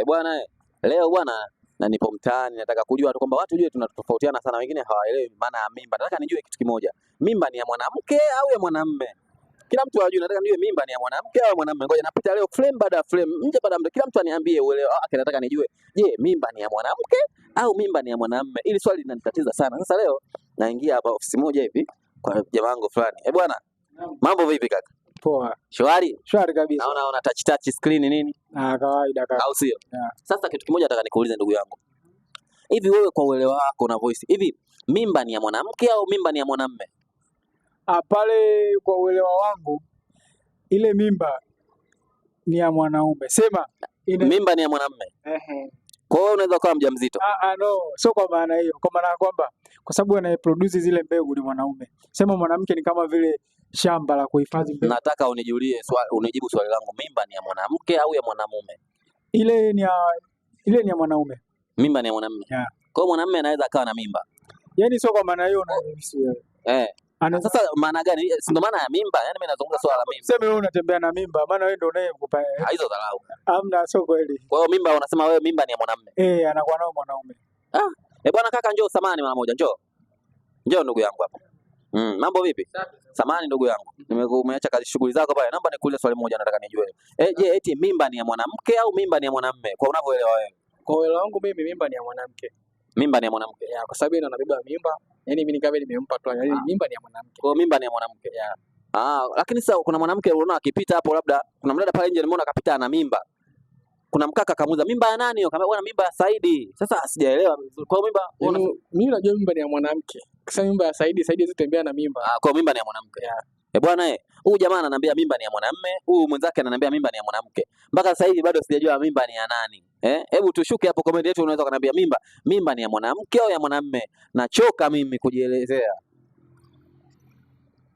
Bwana leo bwana na nipo mtaani nataka kujua tu kwamba watu jue tunatofautiana sana, wengine hawaelewi maana ya mimba. Nataka nijue kitu kimoja. Mimba ni ya mwanamke au ya mwanamume? Kila mtu ajue, nataka nijue mimba ni ya mwanamke au mwanamume. Ngoja napita leo frame baada ya frame, nje baada ya kila mtu aniambie uelewa wake. Nataka nijue, je, mimba ni ya mwanamke au mimba ni ya mwanamume? Ili swali linanitatiza sana. Sasa leo naingia hapa ofisi moja hivi kwa jamaa wangu fulani. Bwana, mambo vipi kaka? Poa. Shwari? Shwari kabisa. Naona una touch screen nini? Kawaida kaka. Au sio? Yeah. Sasa kitu kimoja nataka nikuulize ndugu yangu. Hivi wewe kwa uelewa wako na voice, hivi mimba ni ya mwanamke au mimba ni ya mwanamume? Pale kwa uelewa wangu ile mimba ni ya mwanaume. Sema mimba ni ya mwanamume. Kwa hiyo unaweza kuwa mjamzito. No, sio kwa maana hiyo. Kwa maana kwamba kwa sababu anayeproduce zile mbegu ni mwanaume. Sema mwanamke ni kama vile shamba la kuhifadhi mbegu. Nataka unijibu swali langu, mimba ni ya mwanamke au ya mwanamume? Ile ni ya mwanaume. Mimba ni ya mwanamume. Yeah. Kwa hiyo mwanamume anaweza akawa na mimba. Yaani sio kwa maana hiyo unahisi wewe. Sasa maana gani? Si ndo maana ya mimba? Yaani mimi nazungumza swala la mimba. Sema wewe unatembea na mimba, maana wewe ndio unayekupa. Hizo dharau. Hamna, sio kweli. Kwa hiyo mimba unasema wewe mimba ni ya mwanamume. Anakuwa nao mwanaume. Bwana kaka, njoo samani mara moja, njoo. Njoo ndugu yangu hapa. Mambo vipi? Samani ndugu yangu. Umeacha kazi shughuli zako pale. Naomba nikuulize swali moja nataka nijue. Je, eti mimba ni ya mwanamke au mimba ni ya mwanamume? Kwa unavyoelewa wewe. Kwa uelewa wangu mimi mimba ni ya mwanamke. Mimba ni ya mwanamke. Kwa sababu yeye anabeba mimba. Yaani mimi nikawa nimempa tu. Yaani mimba ni ya mwanamke. Kwa mimba ni ya mwanamke. Lakini sasa kuna mwanamke unaona akipita hapo, labda kuna mdada pale nje nimeona akapita ana mimba. Kuna mkaka akamuuliza mimba ya nani hiyo? Kama bwana mimba ya Saidi. Sasa sijaelewa vizuri. Kwa mimba mimi najua mimba ni ya mwanamke. Kisa mimba ya Saidi zitembea na mimba. Kwa mimba ni ya mwanamke. Bwana huyu jamaa ananiambia mimba ni ya mwanamume, huyu mwenzake ananiambia mimba ni ya mwanamke. Mpaka sasa hivi bado sijajua mimba ni ya nani. Hebu tushuke hapo comment yetu, unaweza kuniambia mimba ni ya mwanamke au ya mwanamume? Nachoka mimi kujielezea.